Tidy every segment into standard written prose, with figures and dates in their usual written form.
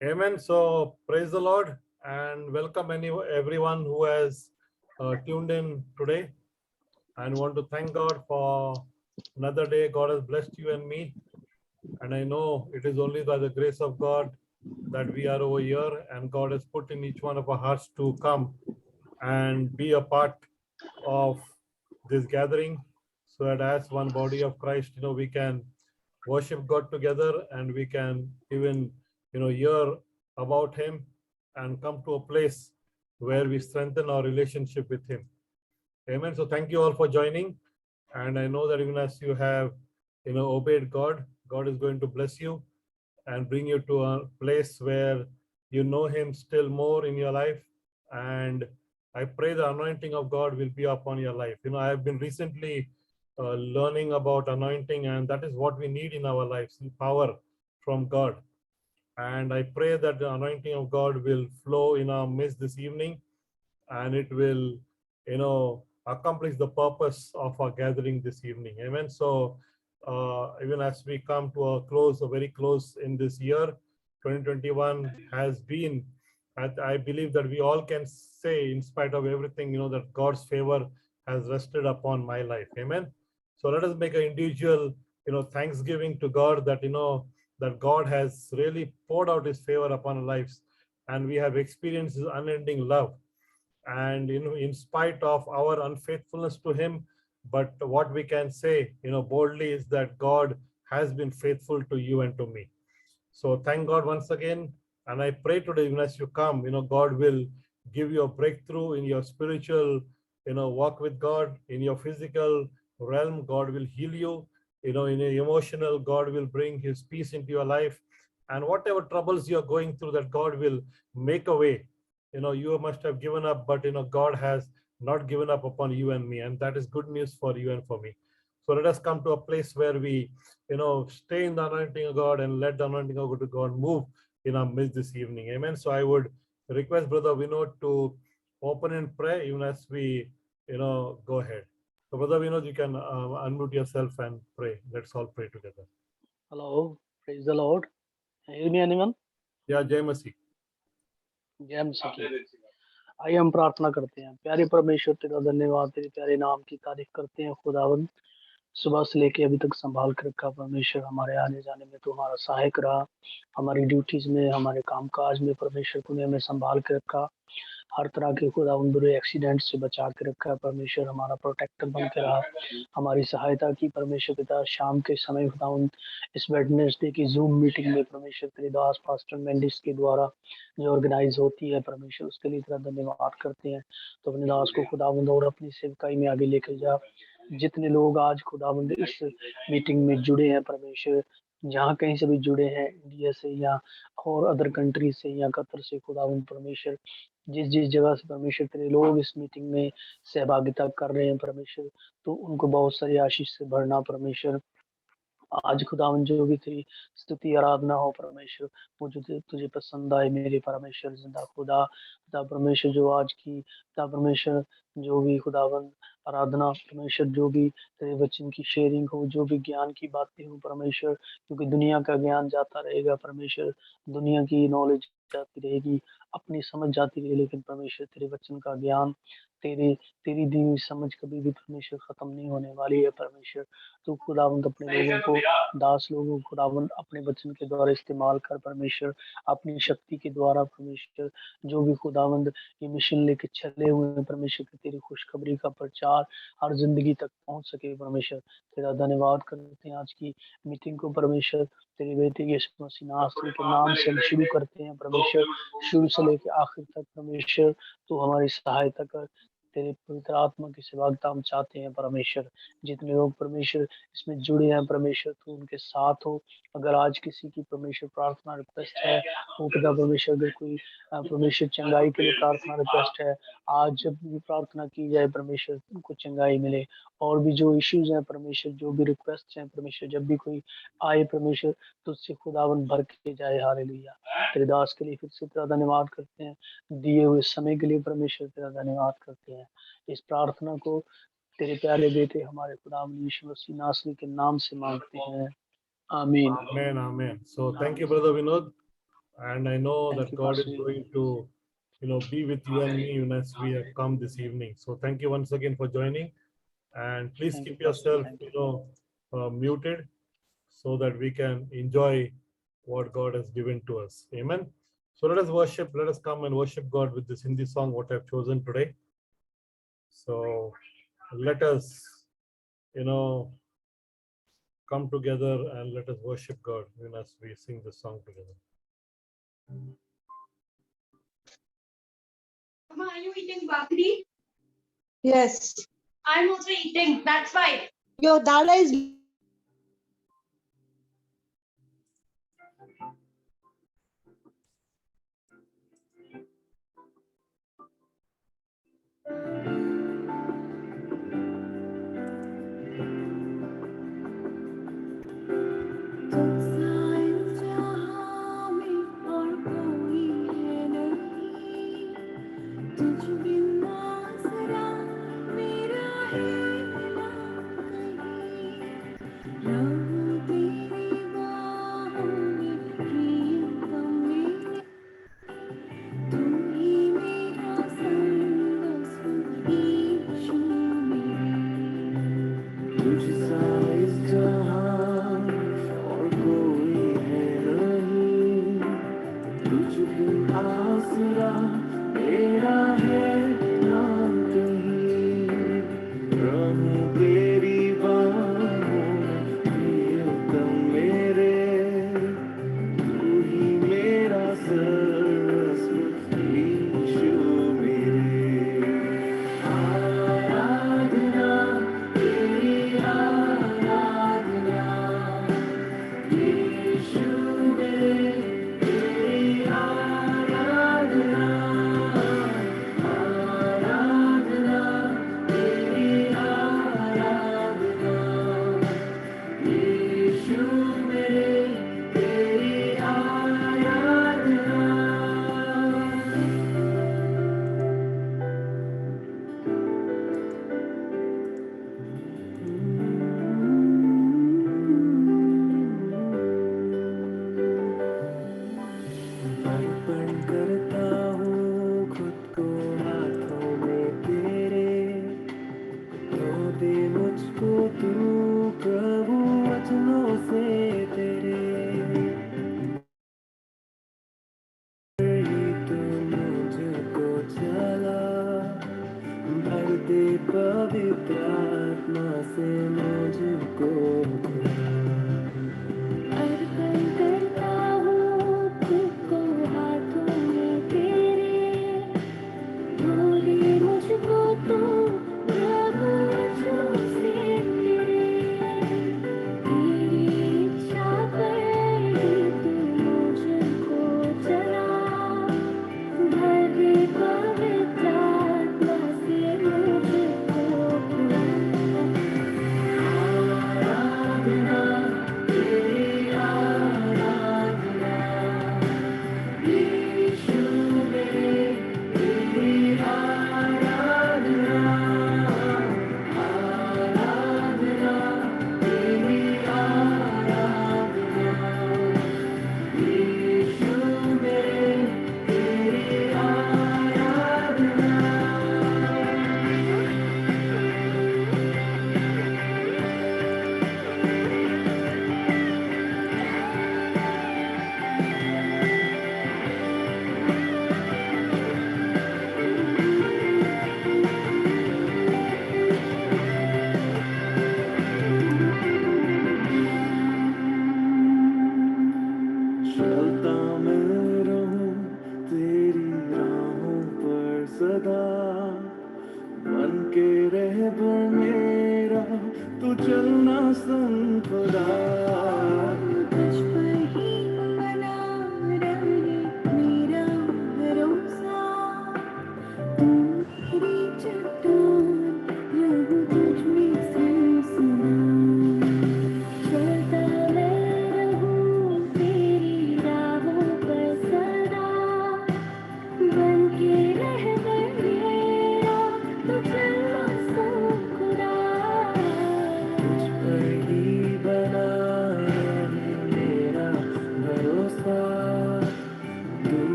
Amen. So praise the Lord and welcome everyone who has tuned in today, and want to thank God for another day. God has blessed you and me, and I know it is only by the grace of God that we are over here, and God has put in each one of our hearts to come and be a part of this gathering, so that as one body of Christ, we can worship God together, and we can even hear about him and come to a place where we strengthen our relationship with him. Amen. So thank you all for joining, and I know that even as you have obeyed God, God is going to bless you and bring you to a place where you know him still more in your life. And I pray the anointing of God will be upon your life. I have been recently learning about anointing, and that is what we need in our lives, power from God. And I pray that the anointing of God will flow in our midst this evening, and it will accomplish the purpose of our gathering this evening. Amen. So even as we come to a close, a very close in this year, 2021 has been, I believe that we all can say, in spite of everything, that God's favor has rested upon my life. Amen. So let us make an individual thanksgiving to God, that that God has really poured out his favor upon our lives, and we have experienced his unending love. And in spite of our unfaithfulness to him, but what we can say boldly is that God has been faithful to you and to me. So thank God once again. And I pray today, even as you come, God will give you a breakthrough in your spiritual walk with God. In your physical realm, God will heal you. In your emotional, God will bring his peace into your life. And whatever troubles you're going through, that God will make a way. You must have given up, but God has not given up upon you and me, and that is good news for you and for me. So let us come to a place where we stay in the anointing of God, and let the anointing of God move in our midst this evening. Amen. So I would request Brother Vinod to open in prayer, even as we go ahead. So Brother Vinod, you can unmute yourself and pray. Let's all pray together. Hello, praise the Lord. Can you hear me, anyone? Yeah, Jai Masi. जय मसीह की। आइए हम प्रार्थना करते हैं। प्यारे परमेश्वर, तेरा धन्यवाद, तेरे प्यारे नाम की तारीफ करते हैं खुदावंद। सुबह से लेके अभी तक संभाल कर रखा परमेश्वर, हमारे आने जाने में तो हमारा सहायक रहा, हमारी ड्यूटीज में, हमारे कामकाज में परमेश्वर तूने हमें संभाल के रखा। हर तरह के खुदावंद बुरे एक्सीडेंट से बचा के रखा है परमेश्वर, हमारा प्रोटेक्टर बन के रहा, हमारी सहायता की परमेश्वर पिता। शाम के समय खुदावंद इस वेडनेसडे की जूम मीटिंग में परमेश्वर तेरे दास पास्टर मेंडिस के द्वारा जो ऑर्गेनाइज होती है परमेश्वर, उसके लिए तेरा धन्यवाद करते हैं। तो अपने दास को खुदावंद और अपनी सेवकाई में आगे लेकर जा। जितने लोग आज खुदावंद इस मीटिंग में जुड़े हैं परमेश्वर, जहाँ कहीं से भी जुड़े हैं, इंडिया से या और अदर कंट्री से या कतर से खुदावंद परमेश्वर, जिस जिस जगह से परमेश्वर तेरे लोग इस मीटिंग में सहभागिता कर रहे हैं परमेश्वर, तो उनको बहुत सारी आशीष से भरना परमेश्वर। आज खुदावन जो भी तेरी स्तुति आराधना हो परमेश्वर, वो जो तुझे पसंद आए मेरे परमेश्वर जिंदा खुदा। खुदा परमेश्वर जो आज की खुदा परमेश्वर जो भी खुदावन आराधना परमेश्वर, जो भी तेरे वचन की शेयरिंग हो, जो भी ज्ञान की बातें हो परमेश्वर, क्योंकि दुनिया का ज्ञान जाता रहेगा परमेश्वर, दुनिया की नॉलेज जाती रहेगी, अपनी समझ जाती रहेगी, लेकिन परमेश्वर तेरे वचन का ज्ञान, तेरे तेरी दी हुई समझ कभी भी परमेश्वर खत्म नहीं होने वाली है परमेश्वर। तो खुदावंद अपने लोगों को, दास लोगों को खुदावंद अपने वचन के द्वारा इस्तेमाल कर परमेश्वर, अपनी शक्ति के द्वारा परमेश्वर, जो भी खुदावंद ये मिशन लेके चले हुए हैं परमेश्वर की तेरी खुशखबरी का प्रचार हर जिंदगी तक पहुंच सके परमेश्वर। तेरा धन्यवाद करते हैं आज की मीटिंग को परमेश्वर, तेरे बेटे यीशु मसीह नासरी के नाम से हम शुरू करते हैं परमेश्वर, शुरू से लेकर आखिर तक परमेश्वर तो हमारी सहायता कर। तेरे पवित्र आत्मा की सेवकता हम चाहते हैं परमेश्वर। जितने लोग परमेश्वर इसमें जुड़े हैं परमेश्वर, तू उनके साथ हो। अगर आज किसी की परमेश्वर प्रार्थना रिक्वेस्ट है, वो पिता परमेश्वर, अगर कोई परमेश्वर चंगाई के लिए प्रार्थना रिक्वेस्ट है, आज जब भी प्रार्थना की जाए परमेश्वर उनको चंगाई मिले। और भी जो इश्यूज हैं परमेश्वर, जो भी रिक्वेस्ट हैं परमेश्वर, जब भी कोई आए परमेश्वर, तो उससे खुदावन भर के जाए। हालेलुया। तेरे दास के लिए फिर से तेरा धन्यवाद करते हैं, दिए हुए समय के लिए परमेश्वर तेरा धन्यवाद करते हैं। इस प्रार्थना को तेरे प्यारे बेटे हमारे खुदावंद यीशु मसीह नासरी के नाम से मांगते हैं, आमीन। Amen. Amen. So thank you, Brother Vinod. And I know Thank that you, God is Pastor. going to, be with you and me even as we have come this evening. So thank you once again for joining. And please Thank you, keep Pastor. yourself, Thank you. muted so that we can enjoy what God has given to us. Amen. So let us worship. Let us come and worship God with this Hindi song, what I've chosen today. So let us, come together and let us worship God even as we sing this song together. Mama, are you eating bakri? Yes. I'm also eating. That's why. Your dala is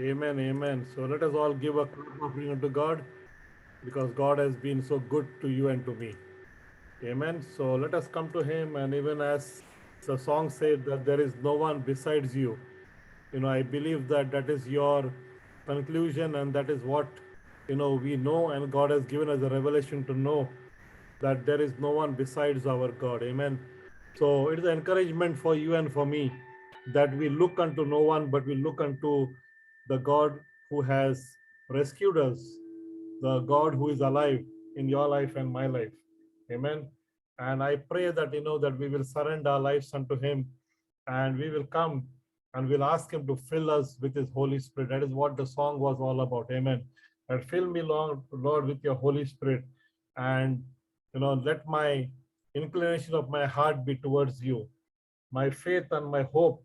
Amen. Amen. So let us all give a clap offering unto God because God has been so good to you and to me. Amen. So let us come to Him, and even as the song said that there is no one besides you, I believe that that is your conclusion, and that is what we know, and God has given us a revelation to know that there is no one besides our God. Amen. So it is an encouragement for you and for me that we look unto no one, but we look unto the God who has rescued us, the God who is alive in your life and my life. Amen. And I pray that that we will surrender our lives unto Him, and we will come and we'll ask Him to fill us with His Holy Spirit. That is what the song was all about. Amen. And fill me, Lord, with your Holy Spirit, and let my inclination of my heart be towards you. My faith and my hope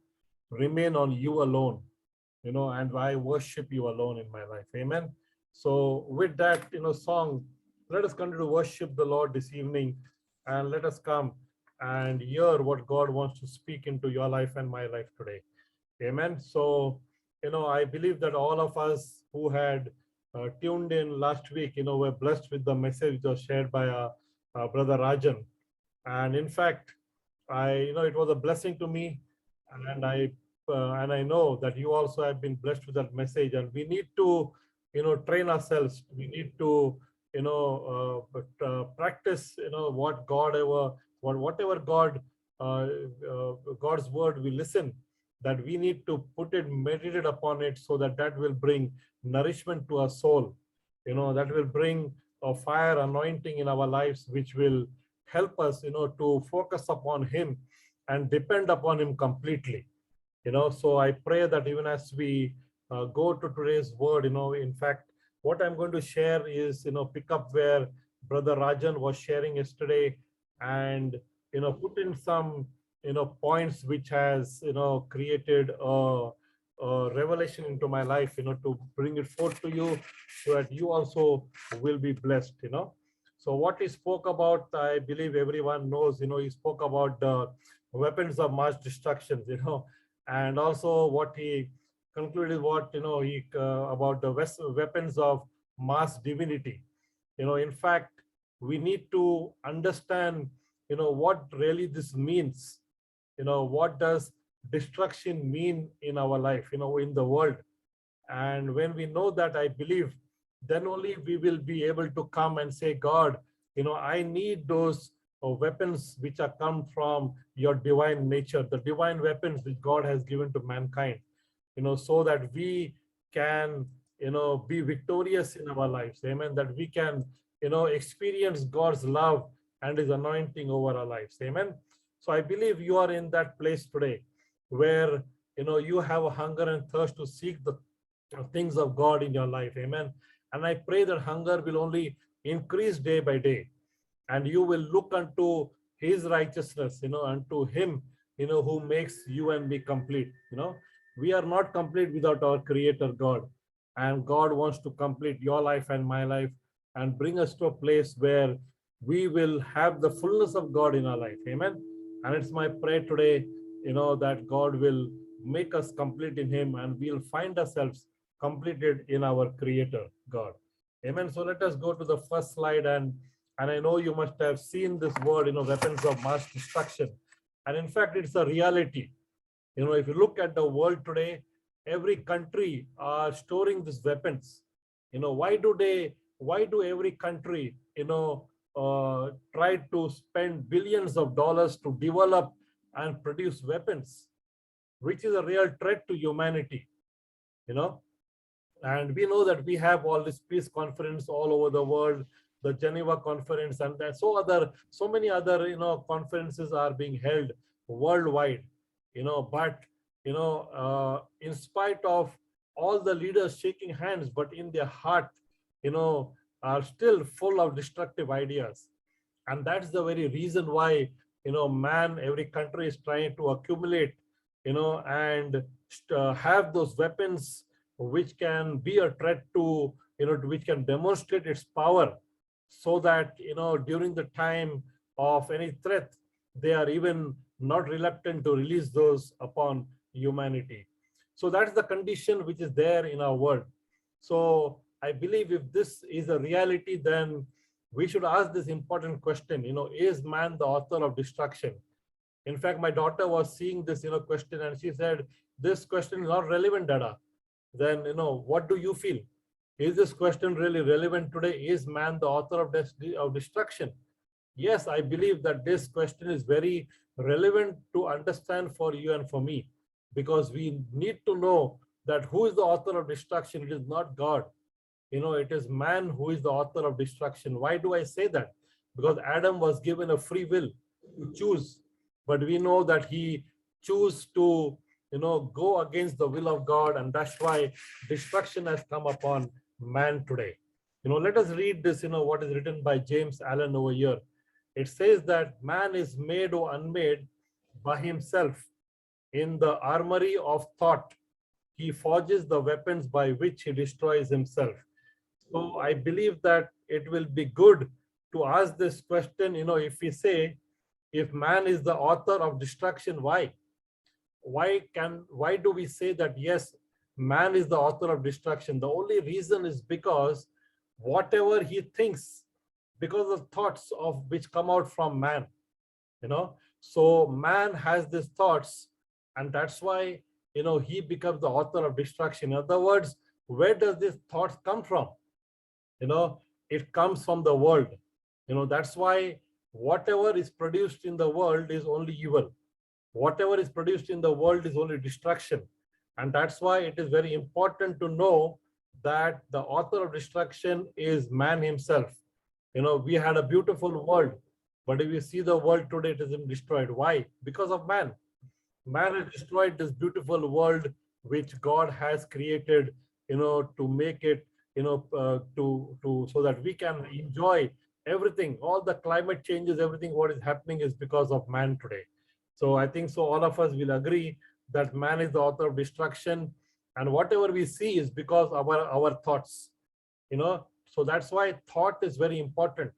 remain on you alone, and I worship you alone in my life. Amen. So with that, song, let us continue to worship the Lord this evening, and let us come and hear what God wants to speak into your life and my life today. Amen. So, I believe that all of us who had tuned in last week, were blessed with the message that was shared by Brother Rajan. And in fact, it was a blessing to me, and I know that you also have been blessed with that message. And we need to, train ourselves. We need to, practice, what God ever, whatever God's word we listen, that we need to put it, meditate upon it, so that that will bring nourishment to our soul. That will bring a fire anointing in our lives, which will help us, to focus upon Him and depend upon Him completely. So I pray that even as we go to today's word, in fact, what I'm going to share is, pick up where Brother Rajan was sharing yesterday, and, put in some, points which has, created a revelation into my life, to bring it forth to you so that you also will be blessed, So what he spoke about, I believe everyone knows, he spoke about the weapons of mass destruction, and also what he concluded, what he about the weapons of mass divinity. In fact, we need to understand what really this means. What does destruction mean in our life, in the world. And when we know that, I believe, then only we will be able to come and say, God, I need those weapons which are come from your divine nature, the divine weapons which God has given to mankind, so that we can, be victorious in our lives. Amen. That we can, experience God's love and His anointing over our lives. Amen. So I believe you are in that place today where, you have a hunger and thirst to seek the things of God in your life. Amen. And I pray that hunger will only increase day by day, and you will look unto His righteousness, unto Him, who makes you and me complete. We are not complete without our Creator God, and God wants to complete your life and my life and bring us to a place where we will have the fullness of God in our life. Amen. And it's my prayer today, that God will make us complete in Him, and we'll find ourselves completed in our Creator God. Amen. So let us go to the first slide, and I know you must have seen this word, weapons of mass destruction. And in fact, it's a reality. If you look at the world today, every country are storing these weapons. Why do every country, try to spend billions of dollars to develop and produce weapons, which is a real threat to humanity, and we know that we have all this peace conference all over the world, the Geneva conference, and so many other, conferences are being held worldwide, but, in spite of all the leaders shaking hands, but in their heart, are still full of destructive ideas. And that's the very reason why, every country is trying to accumulate, and have those weapons which can be a threat to, which can demonstrate its power, so that, during the time of any threat, they are even not reluctant to release those upon humanity. So that's the condition which is there in our world. So I believe if this is a reality, then we should ask this important question, is man the author of destruction? In fact, my daughter was seeing this, question, and she said, this question is not relevant, Dada. Then, what do you feel? Is this question really relevant today? Is man the author of destruction? Yes, I believe that this question is very relevant to understand for you and for me, because we need to know that who is the author of destruction? It is not God. It is man who is the author of destruction. Why do I say that? Because Adam was given a free will to choose, but we know that he chose to, go against the will of God, and that's why destruction has come upon man today. Let us read this, what is written by James Allen over here. It says that man is made or unmade by himself. In the armory of thought, he forges the weapons by which he destroys himself. So I believe that it will be good to ask this question, if we say, if man is the author of destruction, why? Why do we say that, yes, man is the author of destruction? The only reason is because whatever he thinks, because of thoughts of which come out from man, so man has these thoughts, and that's why, he becomes the author of destruction. In other words, where does these thoughts come from? It comes from the world. That's why whatever is produced in the world is only evil. Whatever is produced in the world is only destruction. And that's why it is very important to know that the author of destruction is man himself. We had a beautiful world, but if you see the world today, it isn't destroyed. Why? Because of man. Man has destroyed this beautiful world which God has created, to make it, so that we can enjoy everything. All the climate changes, everything what is happening is because of man today. So I think so all of us will agree that man is the author of destruction, and whatever we see is because of our thoughts. So that's why thought is very important.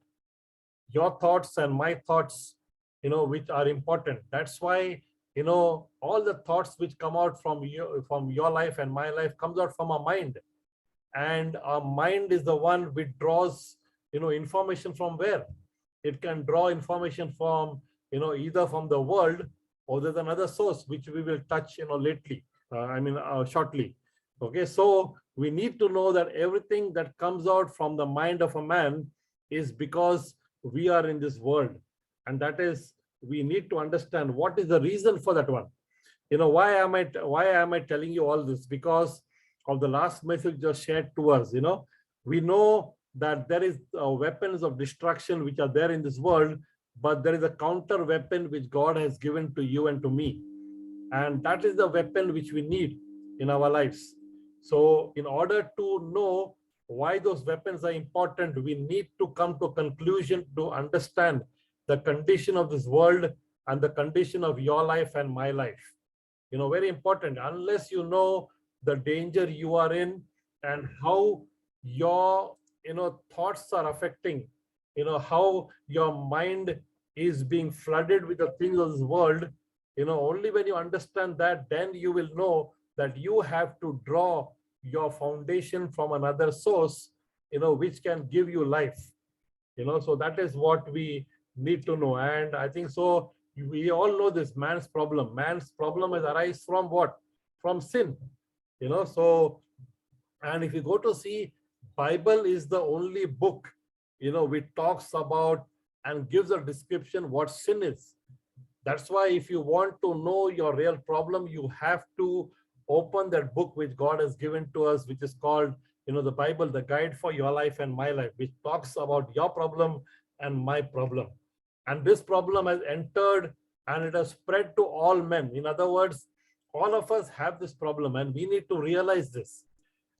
Your thoughts and my thoughts, which are important. That's why, all the thoughts which come out from your life and my life comes out from our mind. And our mind is the one which draws, information from where? It can draw information from, either from the world, or there's another source which we will touch, shortly. Okay, so we need to know that everything that comes out from the mind of a man is because we are in this world. And that is, we need to understand what is the reason for that one. Why am I telling you all this? Because of the last message just shared to us. We know that there is weapons of destruction which are there in this world, but there is a counter weapon which God has given to you and to me. And that is the weapon which we need in our lives. So in order to know why those weapons are important, we need to come to a conclusion to understand the condition of this world and the condition of your life and my life. Very important. Unless you know the danger you are in and how your thoughts are affecting, how your mind is being flooded with the things of this world, only when you understand that, then you will know that you have to draw your foundation from another source, which can give you life. So that is what we need to know. And I think so we all know this man's problem is arise from what? From sin. So, and if you go to see, Bible is the only book, which talks about and gives a description what sin is. That's why if you want to know your real problem, you have to open that book which God has given to us, which is called, the Bible, the guide for your life and my life, which talks about your problem and my problem. And this problem has entered and it has spread to all men. In other words, all of us have this problem and we need to realize this.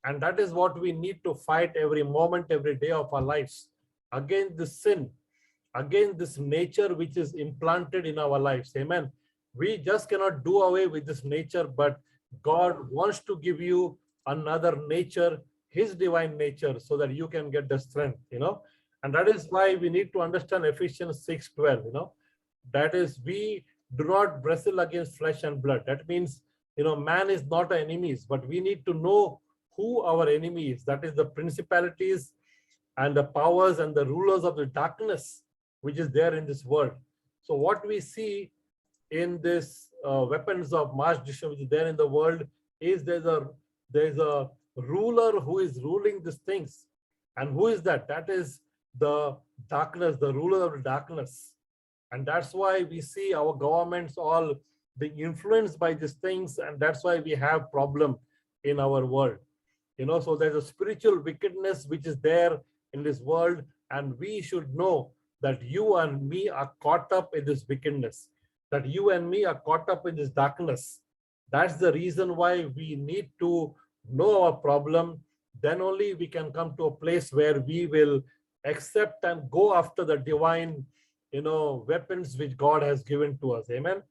And that is what we need to fight every moment, every day of our lives, against this sin, against this nature which is implanted in our lives. Amen. We just cannot do away with this nature, but God wants to give you another nature, his divine nature, so that you can get the strength, and that is why we need to understand Ephesians 6:12, that is, we do not wrestle against flesh and blood. That means Man is not our enemies, but we need to know who our enemy is. That is the principalities and the powers and the rulers of the darkness, which is there in this world. So what we see in this weapons of mass destruction, which is there in the world, is there's a ruler who is ruling these things. And who is that? That is the darkness, the ruler of the darkness. And that's why we see our governments all being influenced by these things, and that's why we have problem in our world. So there's a spiritual wickedness which is there in this world, and we should know that you and me are caught up in this wickedness, that you and me are caught up in this darkness. That's the reason why we need to know our problem. Then only we can come to a place where we will accept and go after the divine, weapons which God has given to us. Amen.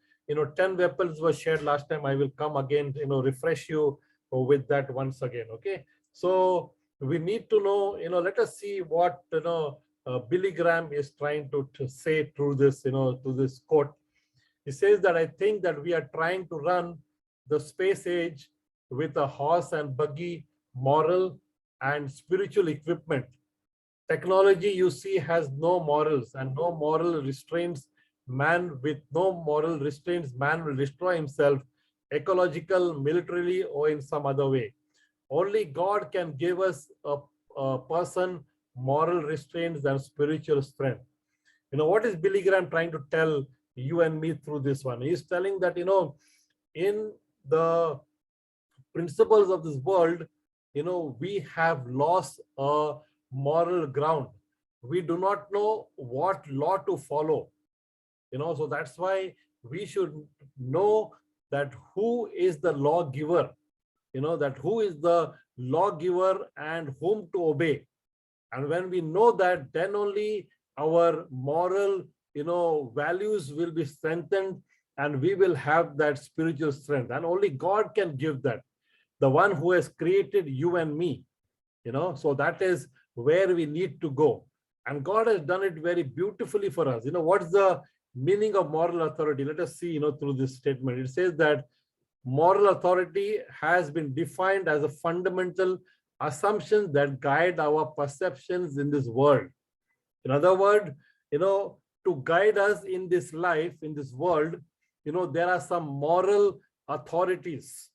10 weapons were shared last time. I will come again, refresh you with that once again. Okay. So we need to know, let us see what, Billy Graham is trying to say through this, to this quote. He says that I think that we are trying to run the space age with a horse and buggy moral and spiritual equipment. Technology, you see, has no morals, and no moral restraints man. With no moral restraints, man will destroy himself, ecological, militarily, or in some other way. Only God can give us a person moral restraints and spiritual strength. What is Billy Graham trying to tell you and me through this one? He's telling that, in the principles of this world, we have lost a moral ground. We do not know what law to follow. So that's why we should know that who is the lawgiver, that who is the lawgiver and whom to obey. And when we know that, then only our moral, values will be strengthened, and we will have that spiritual strength. And only God can give that, the one who has created you and me. So that is where we need to go. And God has done it very beautifully for us. What's the meaning of moral authority? Let us see, through this statement. It says that moral authority has been defined as a fundamental assumption that guide our perceptions in this world. In other words, to guide us in this life, in this world, there are some moral authorities.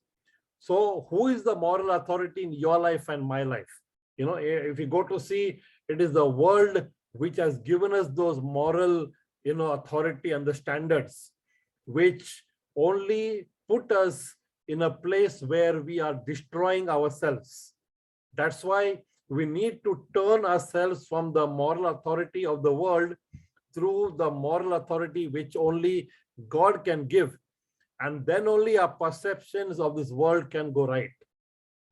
So who is the moral authority in your life and my life? If you go to see, it is the world which has given us those moral, authority and the standards, which only put us in a place where we are destroying ourselves. That's why we need to turn ourselves from the moral authority of the world through the moral authority which only God can give. And then only our perceptions of this world can go right.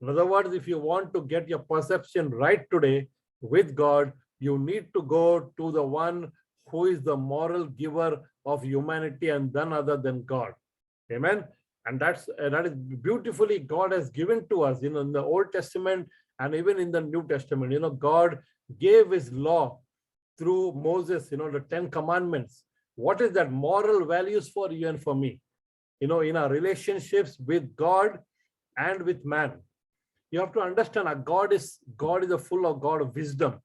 In other words, if you want to get your perception right today with God, you need to go to the one who is the moral giver of humanity, and none other than God. Amen. And that is beautifully God has given to us, in the Old Testament and even in the New Testament. God gave his law through Moses, the 10 commandments. What is that? Moral values for you and for me, in our relationships with God and with man. You have to understand that God is a full of God of wisdom.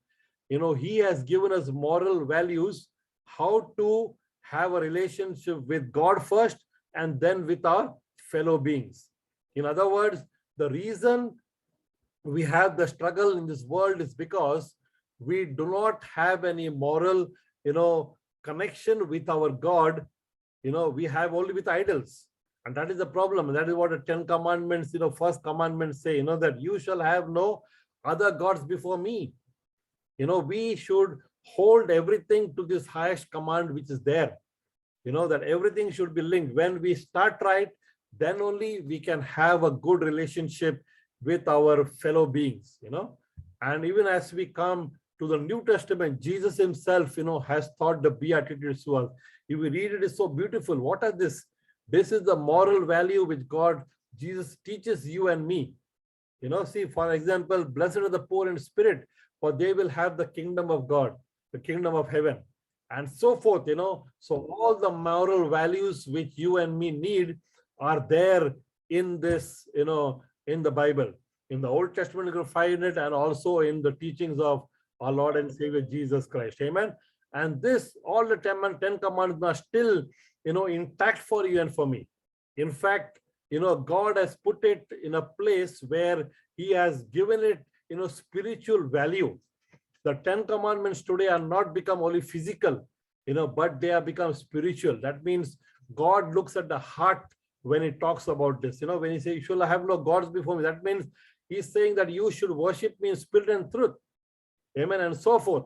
He has given us moral values, how to have a relationship with God first, and then with our fellow beings. In other words, the reason we have the struggle in this world is because we do not have any moral, connection with our God. We have only with idols. And that is the problem. That is what the 10 commandments, first commandment say, that you shall have no other gods before me. We should hold everything to this highest command which is there. That everything should be linked. When we start right, then only we can have a good relationship with our fellow beings, And even as we come to the New Testament, Jesus himself, has taught the Beatitudes to us. If we read it, it's so beautiful. What are this? This is the moral value which Jesus teaches you and me. See, for example, blessed are the poor in spirit, for they will have the kingdom of God, the kingdom of heaven, and so forth, So all the moral values which you and me need are there in this, in the Bible. In the Old Testament, you can find it, and also in the teachings of our Lord and Savior Jesus Christ. Amen. And this, all the 10 commandments are still, intact for you and for me. In fact, God has put it in a place where he has given it, spiritual value. The 10 commandments today are not become only physical, but they have become spiritual. That means God looks at the heart when he talks about this. When he says, you shall have no gods before me, that means he's saying that you should worship me in spirit and truth. Amen. And so forth.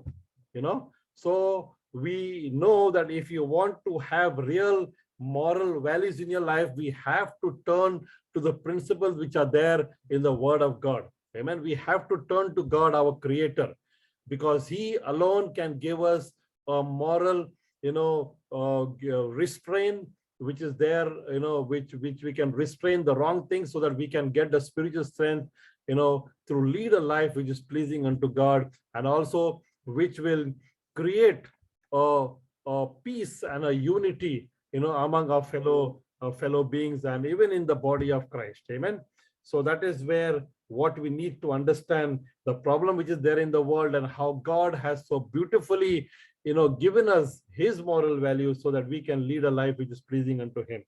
So we know that if you want to have real moral values in your life, we have to turn to the principles which are there in the Word of God. Amen. We have to turn to God, our Creator, because he alone can give us a moral, restraint, which is there, which we can restrain the wrong things so that we can get the spiritual strength, to lead a life which is pleasing unto God, and also which will create a peace and a unity, among our fellow beings, and even in the body of Christ. Amen. So that is where what we need to understand, the problem which is there in the world, and how God has so beautifully, given us his moral values so that we can lead a life which is pleasing unto him.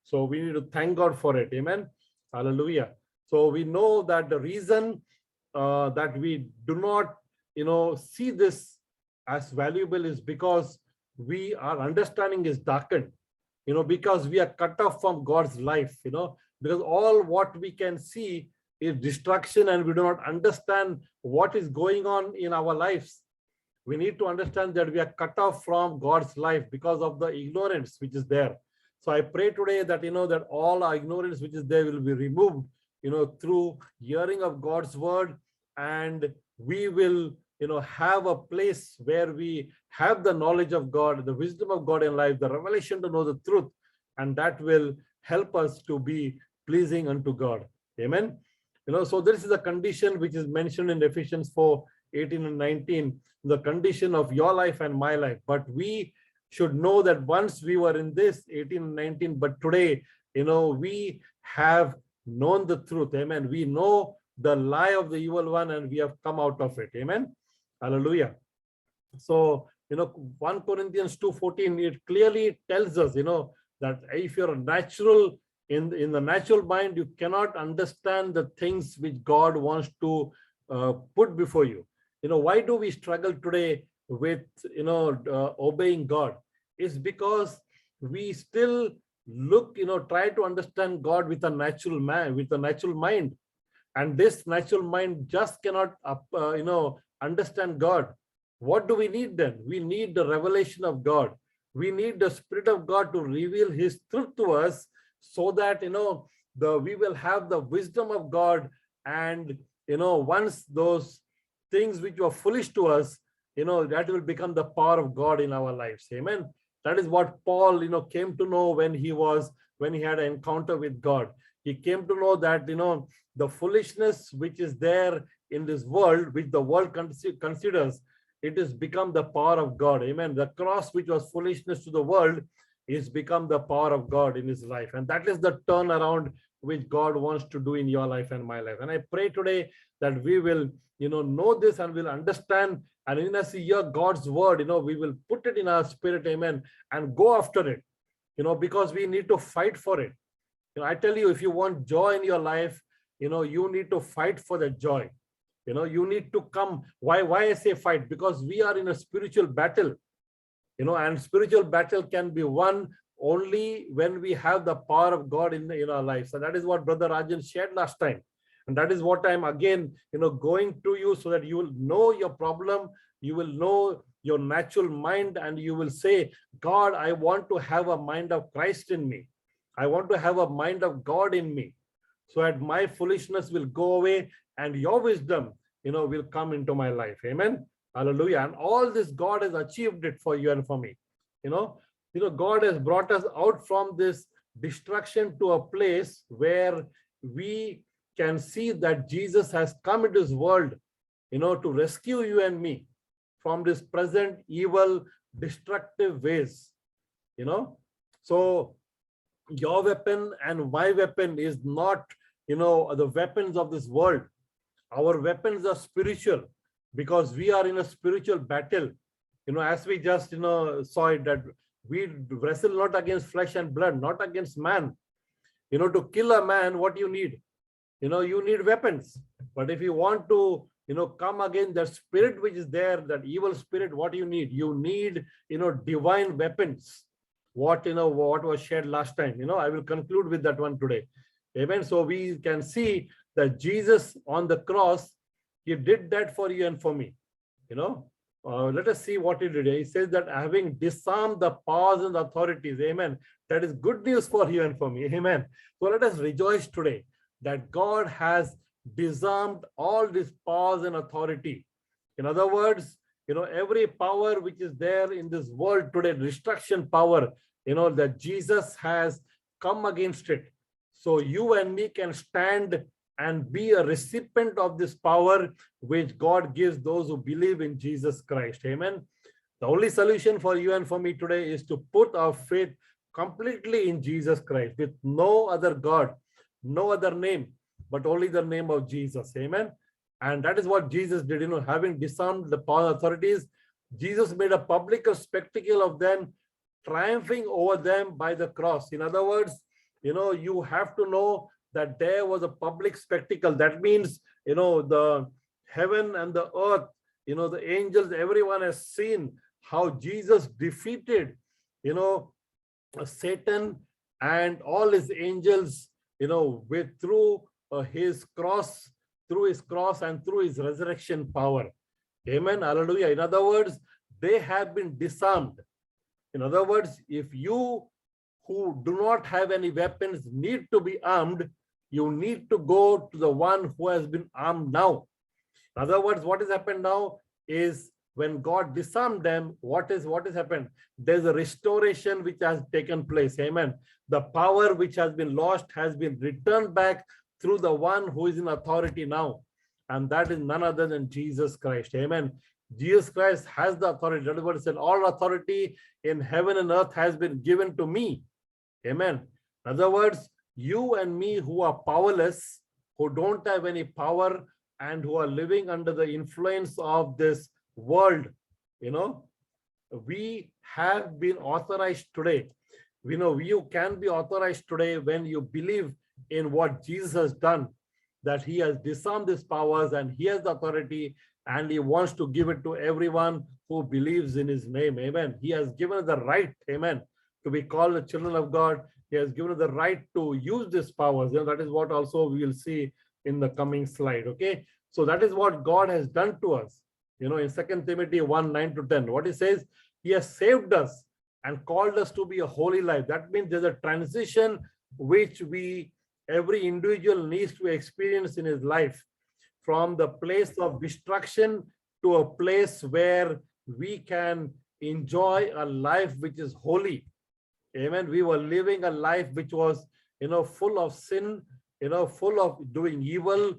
So we need to thank God for it. Amen. Hallelujah. So we know that the reason that we do not, see this as valuable is because our understanding is darkened, because we are cut off from God's life, because all what we can see is destruction, and we do not understand what is going on in our lives. We need to understand that we are cut off from God's life because of the ignorance which is there. So I pray today that, that all our ignorance which is there will be removed, through hearing of God's word, and we will, have a place where we have the knowledge of God, the wisdom of God in life, the revelation to know the truth, and that will help us to be pleasing unto God. Amen. So this is a condition which is mentioned in Ephesians 4:18 and 19, the condition of your life and my life. But we should know that once we were in this 18 and 19, but today, we have known the truth. Amen. We know the lie of the evil one, and we have come out of it. Amen. Hallelujah. So, 1 Corinthians 2:14, it clearly tells us, that if you're a natural, in the natural mind, you cannot understand the things which God wants to put before you. Why do we struggle today with, obeying God? It's because we still look, try to understand God with a natural man, with a natural mind. And this natural mind just cannot, understand God. What do we need then? We need the revelation of God. We need the Spirit of God to reveal his truth to us, so that, we will have the wisdom of God. And, once those things which were foolish to us, that will become the power of God in our lives. Amen. That is what Paul, came to know when he had an encounter with God. He came to know that, the foolishness which is there in this world, which the world considers, it has become the power of God. Amen. The cross, which was foolishness to the world, is become the power of God in his life. And that is the turnaround which God wants to do in your life and my life. And I pray today that we will, know this, and will understand. And in as we hear God's word, we will put it in our spirit. Amen. And go after it, because we need to fight for it. I tell you, if you want joy in your life, you need to fight for the joy. You need to come. Why I say fight? Because we are in a spiritual battle, and spiritual battle can be won only when we have the power of God in our lives. And that is what Brother Rajan shared last time. And that is what I'm again, going to you, so that you will know your problem, you will know your natural mind, and you will say, God, I want to have a mind of Christ in me. I want to have a mind of God in me, so that my foolishness will go away and your wisdom, will come into my life. Amen. Hallelujah. And all this, God has achieved it for you and for me. God has brought us out from this destruction to a place where we can see that Jesus has come into this world, to rescue you and me from this present evil, destructive ways. So your weapon and my weapon is not, the weapons of this world. Our weapons are spiritual because we are in a spiritual battle. As we just, saw it, that we wrestle not against flesh and blood, not against man. To kill a man, what you need? You need weapons. But if you want to, come against the spirit which is there, that evil spirit, what you need? You need, divine weapons. What was shared last time. I will conclude with that one today. Amen. So we can see that Jesus on the cross, he did that for you and for me. Let us see what he did. He says that having disarmed the powers and authorities, amen. That is good news for you and for me. Amen. So let us rejoice today that God has disarmed all these powers and authority. In other words, every power which is there in this world today, destruction power, that Jesus has come against it. So you and me can stand and be a recipient of this power which God gives those who believe in Jesus Christ. Amen. The only solution for you and for me today is to put our faith completely in Jesus Christ, with no other God, no other name, but only the name of Jesus. Amen. And that is what Jesus did. Having disarmed the power authorities, Jesus made a public spectacle of them, triumphing over them by the cross. In other words, you have to know that there was a public spectacle. That means, the heaven and the earth, the angels, everyone has seen how Jesus defeated, Satan and all his angels, through his cross and through his resurrection power. Amen. Hallelujah. In other words, they have been disarmed. In other words, if you who do not have any weapons need to be armed, you need to go to the one who has been armed now. In other words, what has happened now is when God disarmed them, what has happened? There's a restoration which has taken place. Amen. The power which has been lost has been returned back through the one who is in authority now. And that is none other than Jesus Christ. Amen. Jesus Christ has the authority. That is what it said. All authority in heaven and earth has been given to me. Amen. In other words, you and me who are powerless, who don't have any power, and who are living under the influence of this world, we have been authorized today. You can be authorized today when you believe in what Jesus has done, that he has disarmed his powers and he has the authority, and he wants to give it to everyone who believes in his name. Amen. He has given us the right, amen, to be called the children of God. He has given us the right to use these powers. That is what also we will see in the coming slide. Okay. So that is what God has done to us. In 2 Timothy 1:9-10, what he says, he has saved us and called us to be a holy life. That means there's a transition which every individual needs to experience in his life, from the place of destruction to a place where we can enjoy a life which is holy. Amen. We were living a life which was, full of sin, full of doing evil,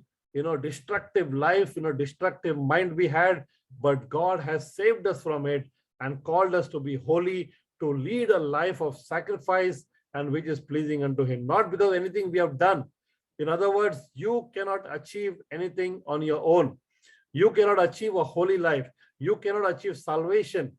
destructive life, destructive mind we had, but God has saved us from it and called us to be holy, to lead a life of sacrifice and which is pleasing unto him, not because of anything we have done. In other words, you cannot achieve anything on your own. You cannot achieve a holy life. You cannot achieve salvation,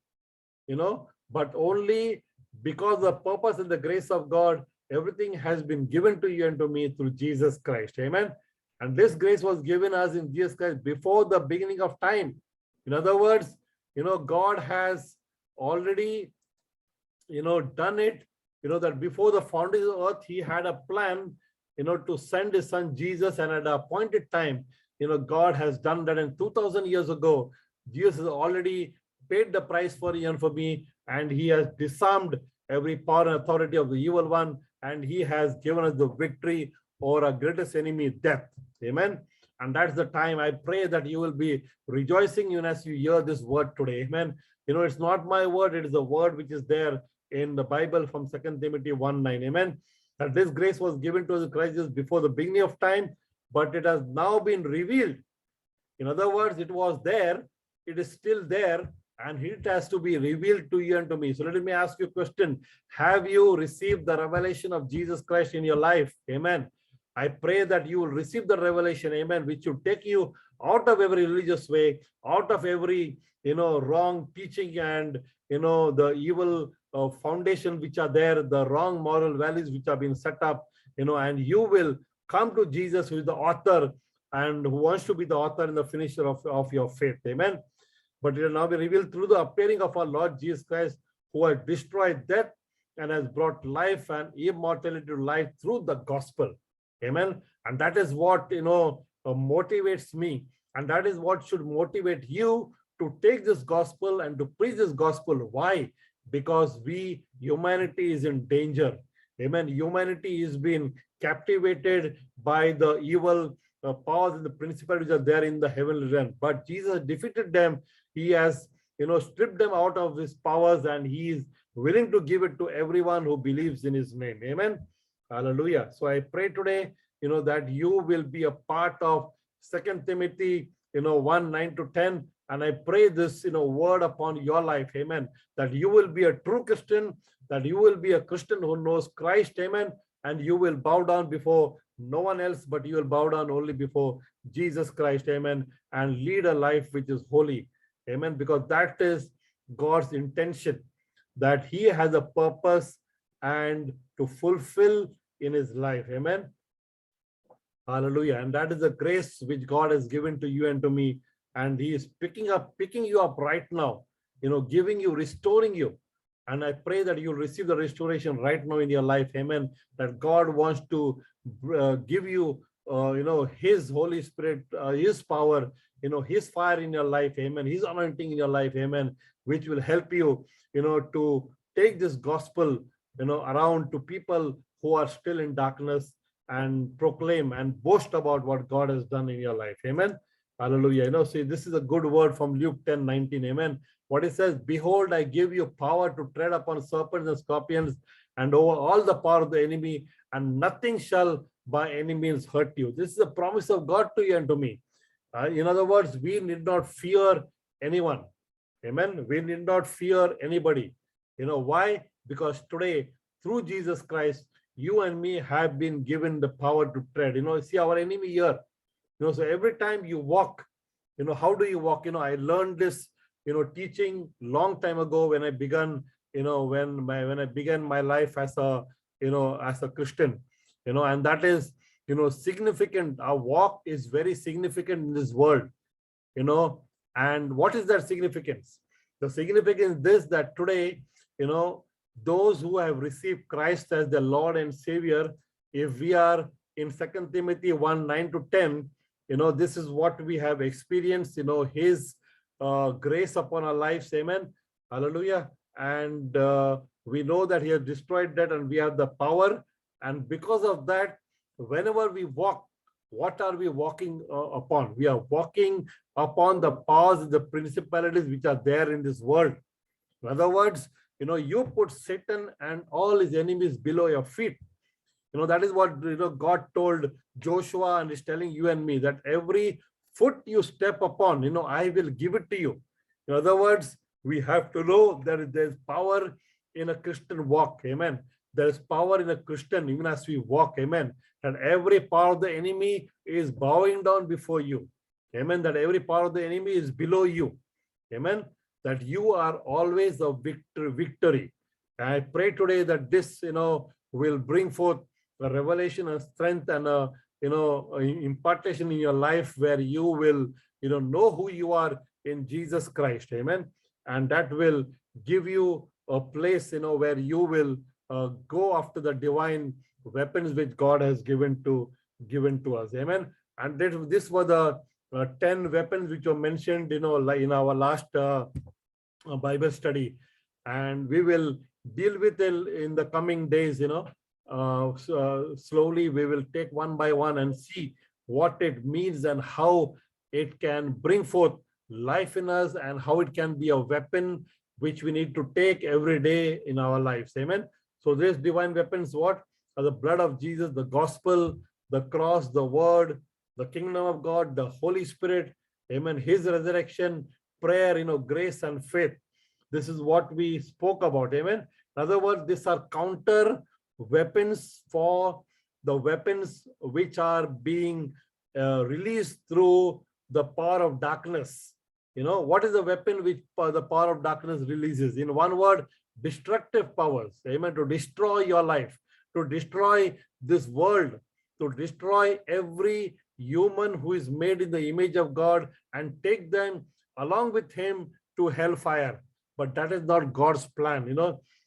but only because the purpose and the grace of God, everything has been given to you and to me through Jesus Christ. Amen. And this grace was given us in Jesus Christ before the beginning of time. In other words, God has already, done it, that before the foundation of earth, he had a plan, to send his son Jesus, and at an appointed time, God has done that. And 2000 years ago, Jesus has already paid the price for you and for me, and he has disarmed every power and authority of the evil one, and he has given us the victory over our greatest enemy, death. Amen. And that's the time I pray that you will be rejoicing even as you hear this word today. Amen. It's not my word, it is the word which is there in the Bible from 2 Timothy 1:9. Amen. That this grace was given to us in Christ Jesus before the beginning of time, but it has now been revealed. In other words, it was there, it is still there, and it has to be revealed to you and to me. So let me ask you a question. Have you received the revelation of Jesus Christ in your life? Amen. I pray that you will receive the revelation, amen, which will take you out of every religious way, out of every, wrong teaching and, the evil foundation which are there, the wrong moral values which have been set up, and you will come to Jesus, who is the author and who wants to be the author and the finisher of your faith. Amen. But it will now be revealed through the appearing of our Lord Jesus Christ, who has destroyed death and has brought life and immortality to life through the gospel. Amen. And that is what, motivates me. And that is what should motivate you to take this gospel and to preach this gospel. Why? Because humanity is in danger. Amen. Humanity is being captivated by the evil powers and the principalities are there in the heavenly realm. But Jesus defeated them. He has, stripped them out of his powers, and he is willing to give it to everyone who believes in his name. Amen. Hallelujah. So I pray today, that you will be a part of 2 Timothy, 1:9-10. And I pray this, word upon your life. Amen. That you will be a true Christian, that you will be a Christian who knows Christ. Amen. And you will bow down before no one else, but you will bow down only before Jesus Christ. Amen. And lead a life which is holy. Amen. Because that is God's intention, that he has a purpose and to fulfill in his life. Amen. Hallelujah. And that is the grace which God has given to you and to me. And he is picking you up right now, giving you, restoring you. And I pray that you'll receive the restoration right now in your life. Amen. That God wants to give you, his Holy Spirit, his power, his fire in your life. Amen. His anointing in your life. Amen. Which will help you, to take this gospel, around to people who are still in darkness and proclaim and boast about what God has done in your life. Amen. Hallelujah. See, this is a good word from Luke 10:19. Amen. What it says, behold, I give you power to tread upon serpents and scorpions and over all the power of the enemy, and nothing shall by any means hurt you. This is a promise of God to you and to me. In other words, we need not fear anyone. Amen. We need not fear anybody. Why? Because today, through Jesus Christ, you and me have been given the power to tread. See our enemy here. So every time you walk, how do you walk? I learned this, teaching long time ago when I began, when I began my life as a, as a Christian, and that is, significant. Our walk is very significant in this world, and what is that significance? The significance is this, that today, those who have received Christ as their Lord and Savior, if we are in 2 Timothy 1:9-10, this is what we have experienced, his grace upon our lives. Amen. Hallelujah. And we know that he has destroyed that, and we have the power. And because of that, whenever we walk, what are we walking upon? We are walking upon the powers, the principalities which are there in this world. In other words, you put Satan and all his enemies below your feet. That is what God told Joshua, and is telling you and me, that every foot you step upon, I will give it to you. In other words, we have to know that there's power in a Christian walk. Amen. There is power in a Christian even as we walk. Amen. And every power of the enemy is bowing down before you. Amen. That every power of the enemy is below you. Amen. That you are always a victory. And I pray today that this, will bring forth a revelation and strength and a, impartation in your life, where you will, know who you are in Jesus Christ. Amen. And that will give you a place, where you will go after the divine weapons which God has given to us. Amen. And this were the 10 weapons which were mentioned, in our last Bible study, and we will deal with it in the coming days. Slowly we will take one by one and see what it means and how it can bring forth life in us, and how it can be a weapon which we need to take every day in our lives. Amen. So these divine weapons, what are? The blood of Jesus, the gospel, the cross, the word, the kingdom of God, the Holy Spirit. Amen. His resurrection, prayer, grace and faith. This is what we spoke about. Amen. In other words, these are counter weapons for the weapons which are being released through the power of darkness. What is the weapon which the power of darkness releases? In one word, destructive powers. Amen. To destroy your life, to destroy this world, to destroy every human who is made in the image of God and take them along with him to hellfire. But that is not God's plan.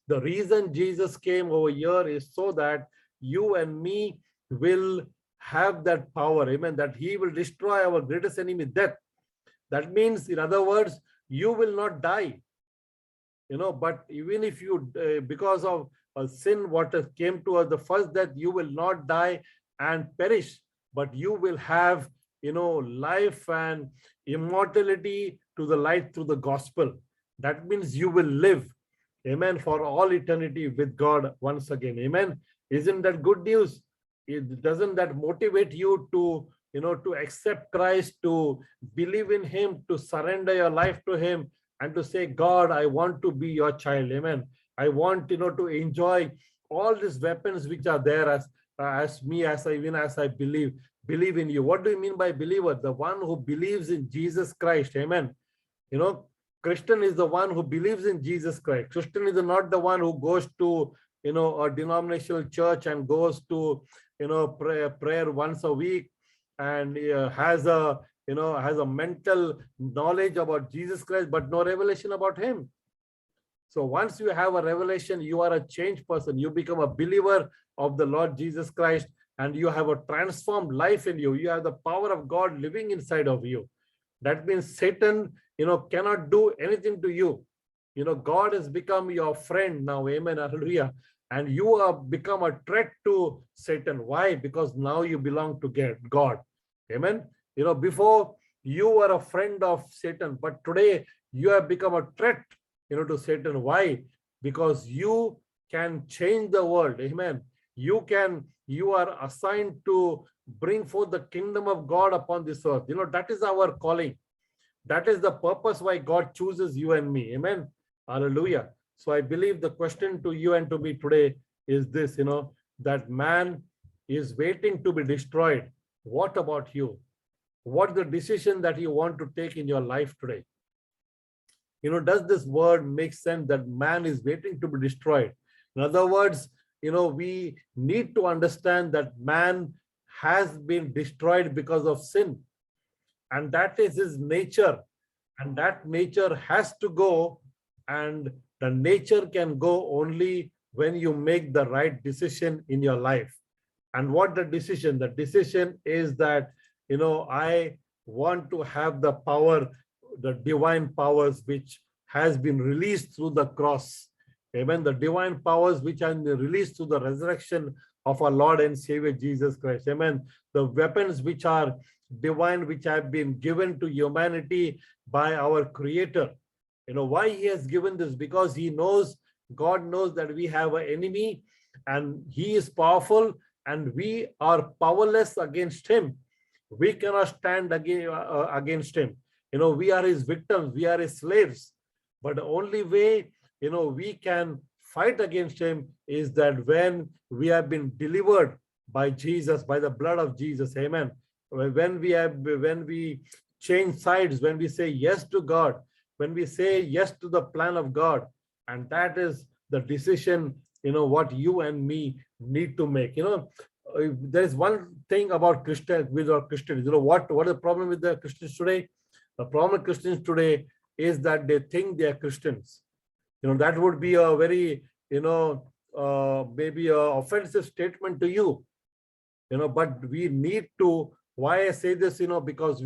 The reason Jesus came over here is so that you and me will have that power. Amen. That he will destroy our greatest enemy, death. That means, in other words, you will not die. But even if you, because of a sin, what came to us, the first death, you will not die and perish, but you will have, life and immortality to the light through the gospel. That means you will live, amen, for all eternity with God once again. Amen. Isn't that good news? Doesn't that motivate you to, to accept Christ, to believe in him, to surrender your life to him, and to say, God, I want to be your child. Amen. I want, to enjoy all these weapons which are there as I believe in you. What do you mean by believer? The one who believes in Jesus Christ. Amen. Christian is the one who believes in Jesus Christ. Christian is not the one who goes to, a denominational church and goes to, prayer once a week and has a mental knowledge about Jesus Christ, but no revelation about him. So once you have a revelation, you are a changed person. You become a believer of the Lord Jesus Christ, and you have a transformed life in you. You have the power of God living inside of you. That means Satan, cannot do anything to you. God has become your friend now. Amen. Hallelujah. And you have become a threat to Satan. Why? Because now you belong to God. Amen. Before you were a friend of Satan, but today you have become a threat, to Satan. Why? Because you can change the world. Amen. You are assigned to bring forth the kingdom of God upon this earth. That is our calling. That is the purpose why God chooses you and me. Amen. Hallelujah. So I believe the question to you and to me today is this, that man is waiting to be destroyed. What about you? What is the decision that you want to take in your life today? Does this word make sense that man is waiting to be destroyed? In other words, we need to understand that man has been destroyed because of sin. And that is his nature. And that nature has to go. And the nature can go only when you make the right decision in your life. And what the decision? The decision is that, I want to have the power, the divine powers which has been released through the cross. Amen. The divine powers which are released through the resurrection of our Lord and Savior Jesus Christ. Amen. The weapons which are divine, which have been given to humanity by our Creator. Why he has given this? Because God knows that we have an enemy and he is powerful and we are powerless against him. We cannot stand against him. We are his victims, we are his slaves. But the only way, we can fight against him is that when we have been delivered by Jesus, by the blood of Jesus. Amen. When we change sides, when we say yes to God, when we say yes to the plan of God, and that is the decision, what you and me need to make. There is one thing about Christians, with our Christians, what is the problem with the Christians today? The problem with Christians today is that they think they are Christians. That would be a very, maybe a offensive statement to you, but we need to, why I say this, because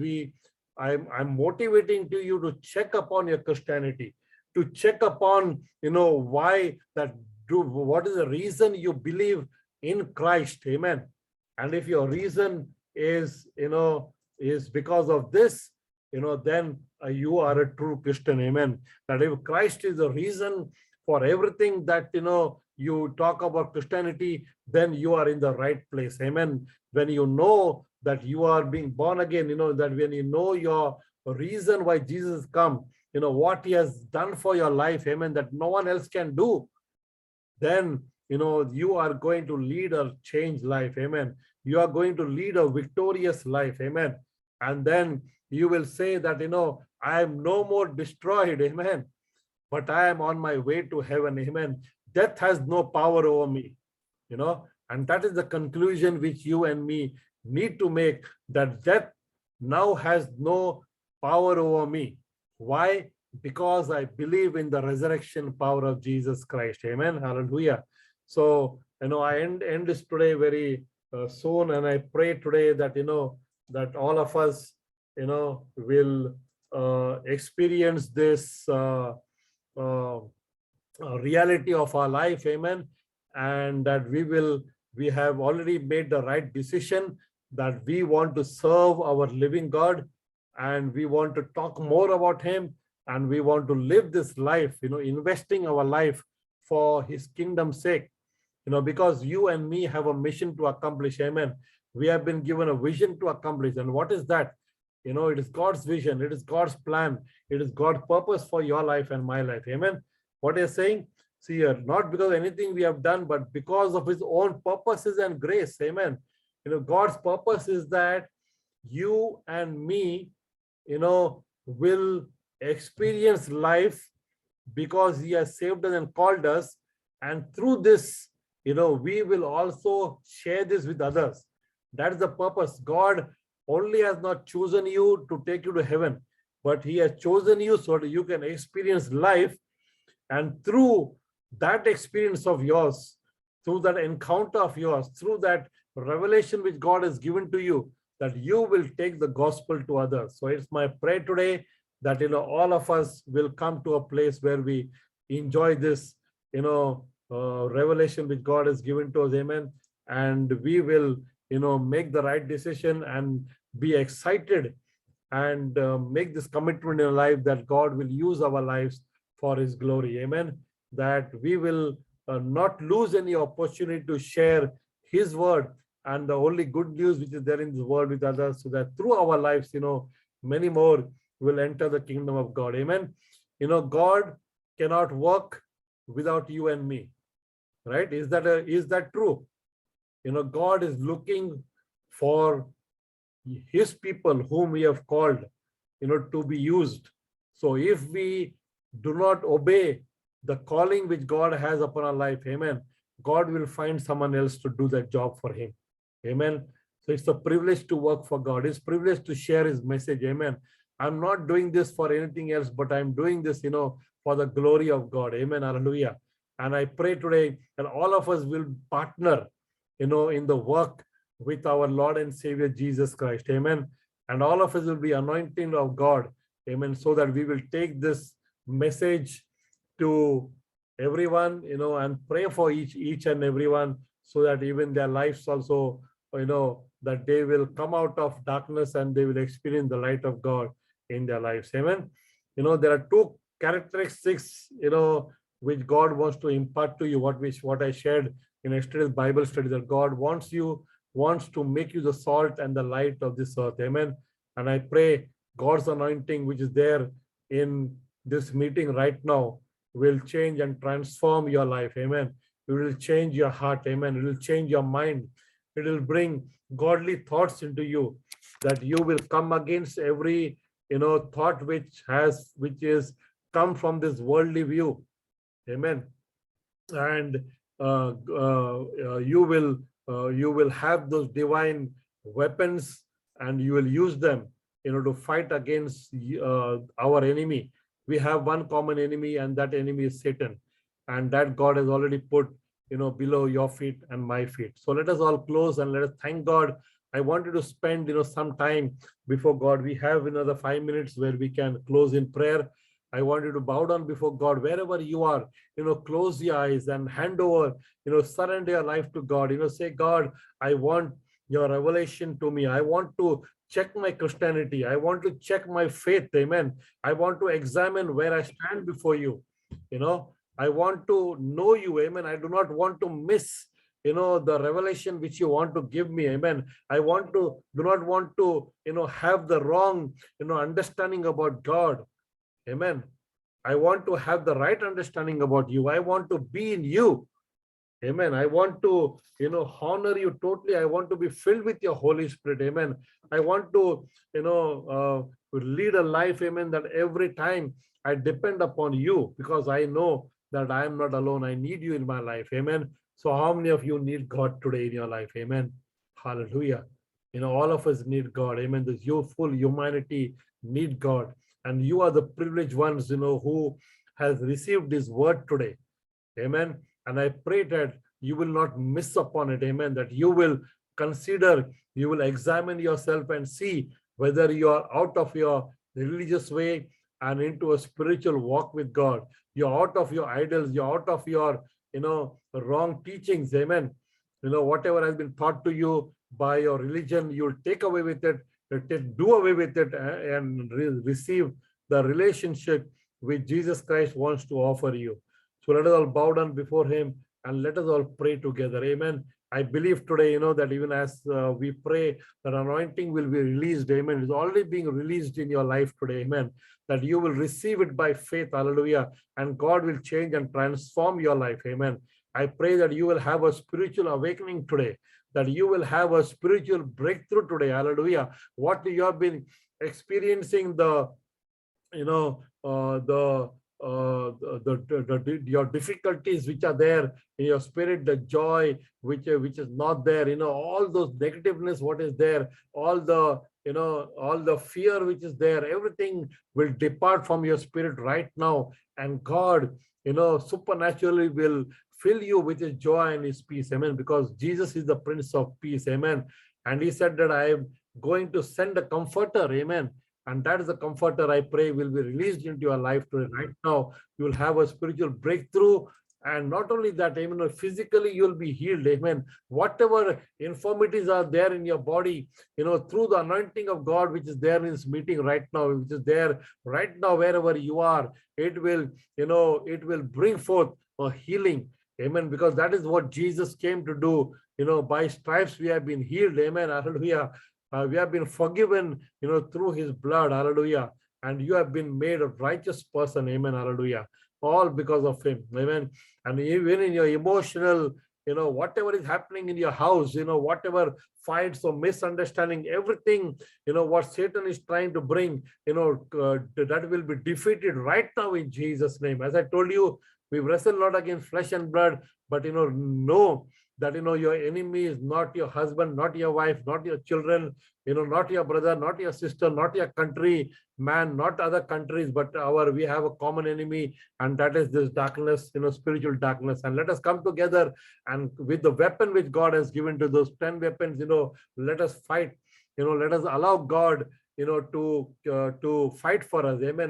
I'm motivating to you to check upon your Christianity, to check upon, why what is the reason you believe in Christ. Amen. And if your reason is, is because of this, then you are a true Christian. Amen. That if Christ is the reason for everything that, you talk about Christianity, then you are in the right place. Amen. When you know that you are being born again, that when you know your reason why Jesus come, what he has done for your life, amen, that no one else can do, then you are going to lead a changed life, amen. You are going to lead a victorious life, amen. And then you will say that I am no more destroyed, amen, but I am on my way to heaven, amen. Death has no power over me, and that is the conclusion which you and me need to make, that death now has no power over me. Why? Because I believe in the resurrection power of Jesus Christ, amen. Hallelujah. So I end this today very soon, and I pray today that that all of us will experience this reality of our life, amen, and that we have already made the right decision, that we want to serve our living God, and we want to talk more about him, and we want to live this life, investing our life for his kingdom's sake, because you and me have a mission to accomplish, amen. We have been given a vision to accomplish, and what is that? It is God's vision, it is God's plan, it is God's purpose for your life and my life, amen. What you're saying, see here, not because of anything we have done, but because of his own purposes and grace, amen. God's purpose is that you and me, will experience life because he has saved us and called us, and through this, we will also share this with others. That is the purpose. God only has not chosen you to take you to heaven, but he has chosen you so that you can experience life, and through that experience of yours, through that encounter of yours, through that revelation which God has given to you, that you will take the gospel to others. So it's my prayer today that all of us will come to a place where we enjoy this revelation which God has given to us, amen, and we will make the right decision and be excited and make this commitment in our life that God will use our lives for his glory, amen, that we will not lose any opportunity to share his word and the only good news which is there in this world with others, so that through our lives, many more will enter the kingdom of God, amen. God cannot work without you and me, right? Is that true? God is looking for his people whom we have called, to be used. So if we do not obey the calling which God has upon our life, amen, God will find someone else to do that job for him, amen. So it's a privilege to work for God. It's a privilege to share his message, amen. I'm not doing this for anything else, but I'm doing this, for the glory of God, amen, hallelujah. And I pray today that all of us will partner, in the work with our Lord and Savior Jesus Christ, amen. And all of us will be anointed of God, amen, so that we will take this message to everyone, and pray for each and everyone, so that even their lives also, that they will come out of darkness and they will experience the light of God in their lives, amen. There are two characteristics, which God wants to impart to you, what I shared in yesterday's Bible study, that God wants to make you the salt and the light of this earth, amen. And I pray God's anointing which is there in this meeting right now will change and transform your life, amen. It will change your heart, amen. It will change your mind. It will bring godly thoughts into you, that you will come against every thought which is come from this worldly view, amen. And you will have those divine weapons, and you will use them to fight against our enemy. We have one common enemy, and that enemy is Satan, and that God has already put below your feet and my feet. So let us all close and let us thank God. I wanted to spend some time before God. We have another 5 minutes where we can close in prayer. I want you to bow down before God wherever you are. Close your eyes and hand over, surrender your life to God. Say, God, I want your revelation to me. I want to check my Christianity. I want to check my faith, amen. I want to examine where I stand before you. I want to know you, amen. I do not want to miss the revelation which you want to give me. Amen. I do not want to, have the wrong, understanding about God. Amen. I want to have the right understanding about you. I want to be in you. Amen. I want to, honor you totally. I want to be filled with your Holy Spirit. Amen. I want to, lead a life, amen, that every time I depend upon you, because I know that I am not alone. I need you in my life. Amen. So how many of you need God today in your life? Amen. Hallelujah. All of us need God. Amen. This full humanity need God. And you are the privileged ones, who has received this word today. Amen. And I pray that you will not miss upon it. Amen. That you will consider, you will examine yourself and see whether you are out of your religious way and into a spiritual walk with God. You're out of your idols. You're out of your, wrong teachings. Amen. Whatever has been taught to you by your religion, you'll take away with it, do away with it, and receive the relationship which Jesus Christ wants to offer you. So let us all bow down before him and let us all pray together. Amen. I believe today, that even as we pray, that anointing will be released. Amen. It's already being released in your life today. Amen. That you will receive it by faith. Hallelujah. And God will change and transform your life. Amen. I pray that you will have a spiritual awakening today, that you will have a spiritual breakthrough today. Hallelujah. What you have been experiencing, your difficulties which are there in your spirit, the joy which is not there, all those negativeness what is there, all the fear which is there, everything will depart from your spirit right now, and God supernaturally will fill you with his joy and his peace. Amen. Because Jesus is the Prince of Peace. Amen. And he said that I am going to send a comforter. Amen. And that is the comforter, I pray, will be released into your life today. Right now, you will have a spiritual breakthrough. And not only that, amen, physically you will be healed. Amen. Whatever infirmities are there in your body, through the anointing of God, which is there in this meeting right now, which is there right now, wherever you are, it will bring forth a healing. Amen. Because that is what Jesus came to do. By stripes we have been healed. Amen. Hallelujah. We have been forgiven, through his blood. Hallelujah. And you have been made a righteous person. Amen. Hallelujah. All because of him. Amen. And even in your emotional, whatever is happening in your house, whatever fights or misunderstanding, everything, what Satan is trying to bring, that will be defeated right now in Jesus' name. As I told you, we wrestle not against flesh and blood, but, know that, your enemy is not your husband, not your wife, not your children, not your brother, not your sister, not your country, man, not other countries, but we have a common enemy, and that is this darkness, spiritual darkness. And let us come together, and with the weapon which God has given to those 10 weapons, let us fight, let us allow God, to fight for us. Amen.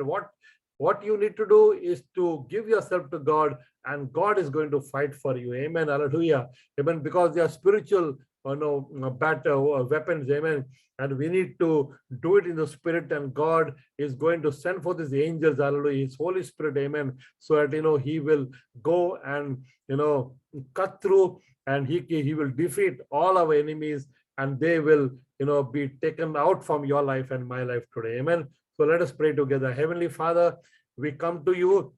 What you need to do is to give yourself to God, and God is going to fight for you. Amen. Hallelujah. Amen. Because they are spiritual, weapons. Amen. And we need to do it in the spirit, and God is going to send forth his angels. Hallelujah. His Holy Spirit. Amen. So that, he will go and, cut through, and he will defeat all our enemies, and they will, be taken out from your life and my life today. Amen. So let us pray together. Heavenly Father, we come to you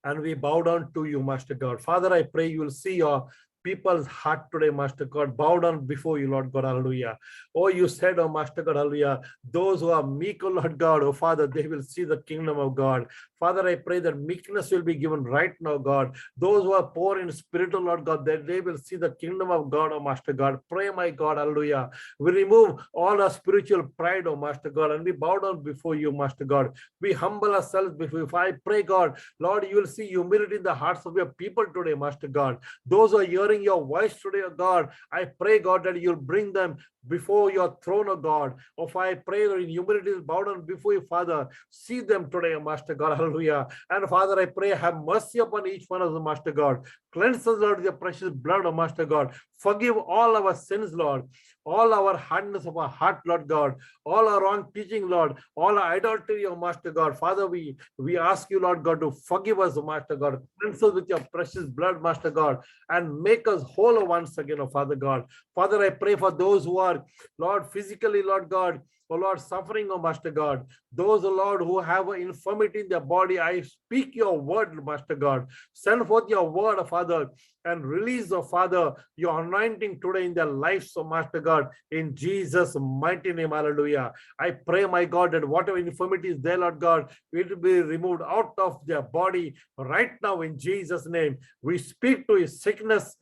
and we bow down to you, Master God. Father, I pray you will see your people's heart today, Master God. Bow down before you, Lord God. Hallelujah. Oh, you said, oh, Master God, hallelujah, those who are meek, oh, Lord God, oh, Father, they will see the kingdom of God. Father, I pray that meekness will be given right now, God. Those who are poor in spirit, oh, Lord God, that they will see the kingdom of God, oh, Master God. Pray, my God, hallelujah. We remove all our spiritual pride, oh, Master God, and we bow down before you, Master God. We humble ourselves before you. If I pray, God, Lord, you will see humility in the hearts of your people today, Master God. Those who are hearing your voice today, oh God, I pray, God, that you'll bring them before your throne, oh God. If I pray that in humility, bow down before you, Father, see them today, oh Master God, hallelujah. And Father, I pray, have mercy upon each one of them, Master God. Cleanse us, Lord, with your precious blood, oh Master God. Forgive all our sins, Lord, all our hardness of our heart, Lord God, all our wrong teaching, Lord, all our idolatry, oh Master God. Father, we ask you, Lord God, to forgive us, oh Master God. Cleanse us with your precious blood, Master God, and make us whole once again, oh Father God. Father, I pray for those who are, Lord, physically, Lord God, oh Lord, suffering, oh Master God. Those, oh Lord, who have an infirmity in their body, I speak your word, Master God. Send forth your word, oh Father, and release, oh Father, your anointing today in their lives, oh Master God, in Jesus' mighty name, hallelujah. I pray, my God, that whatever infirmity is there, Lord God, it will be removed out of their body right now in Jesus' name. We speak to his sickness,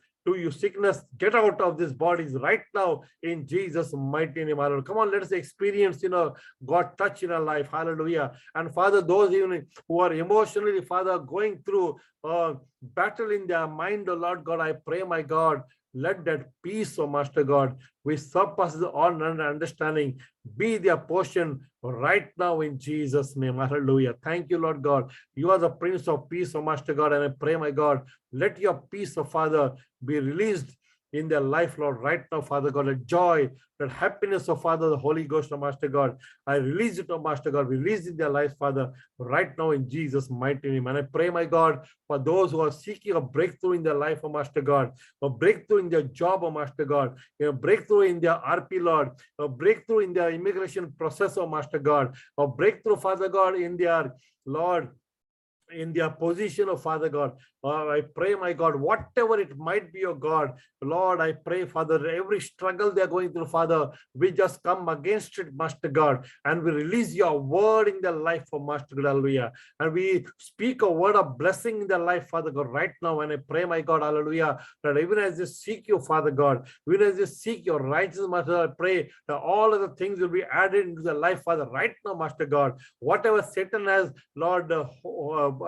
get out of these bodies right now in Jesus' mighty name. Hallelujah. Come on, let us experience, God touch in our life. Hallelujah. And Father, those even who are emotionally, Father, going through battle in their mind, oh Lord God, I pray, my God, let that peace, oh Master God, which surpasses all understanding, be their portion right now in Jesus' name. Hallelujah. Thank you, Lord God. You are the Prince of Peace, oh Master God, and I pray, my God, let your peace, oh Father, be released in their life, Lord, right now, Father God. That joy, that happiness, oh Father, the Holy Ghost, oh Master God, I release it, oh Master God, release in their life, Father, right now in Jesus' mighty name. And I pray, my God, for those who are seeking a breakthrough in their life, oh Master God, a breakthrough in their job, oh Master God, a breakthrough in their RP, Lord, a breakthrough in their immigration process, oh Master God, a breakthrough, Father God, in their, Lord, in their position, oh Father God. I pray, my God, whatever it might be, oh God, Lord, I pray, Father, every struggle they're going through, Father, we just come against it, Master God, and we release your word in their life, for Master God, hallelujah. And we speak a word of blessing in their life, Father God, right now. And I pray, my God, hallelujah, that even as they seek you, Father God, even as they seek your righteousness, Master, I pray that all of the things will be added into their life, Father, right now, Master God. Whatever Satan has, Lord,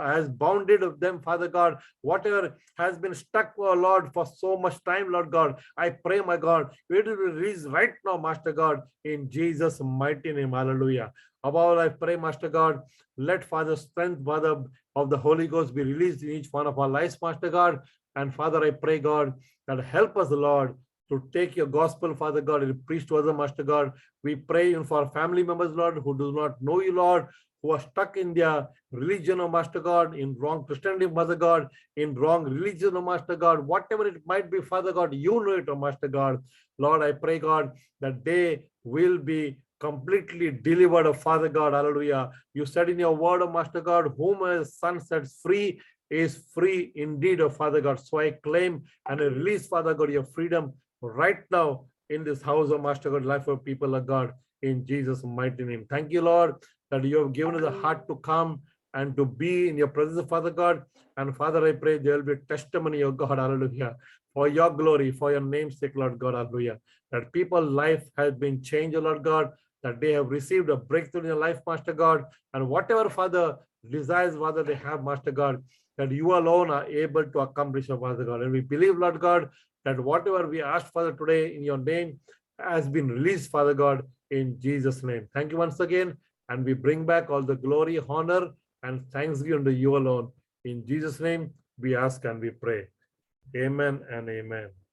has bounded of them, Father God, whatever has been stuck, oh Lord, for so much time, Lord God, I pray, my God, it will be released right now, Master God, in Jesus' mighty name, hallelujah. Above all, I pray, Master God, let Father strength, Father, of the Holy Ghost be released in each one of our lives, Master God. And Father, I pray, God, that help us, Lord, to take your gospel, Father God, and preach to others, Master God. We pray for our family members, Lord, who do not know you, Lord, who are stuck in their religion, oh Master God, in wrong Christianity, Mother God, in wrong religion, oh Master God, whatever it might be, Father God, you know it, oh Master God. Lord, I pray, God, that they will be completely delivered, oh Father God, hallelujah. You said in your word, oh Master God, whom a son sets free is free indeed, oh Father God. So I claim and I release, Father God, your freedom right now in this house, oh Master God, life of people of God, in Jesus' mighty name. Thank you, Lord, that you have given us a heart to come and to be in your presence, Father God. And Father, I pray there will be a testimony, oh God, hallelujah, for your glory, for your name's sake, Lord God, hallelujah, that people's life has been changed, oh Lord God, that they have received a breakthrough in their life, Master God, and whatever, Father, desires, Father, they have, Master God, that you alone are able to accomplish, oh Father God. And we believe, Lord God, that whatever we asked, Father, today in your name has been released, Father God, in Jesus' name. Thank you once again. And we bring back all the glory, honor, and thanksgiving to you alone. In Jesus' name, we ask and we pray. Amen and amen.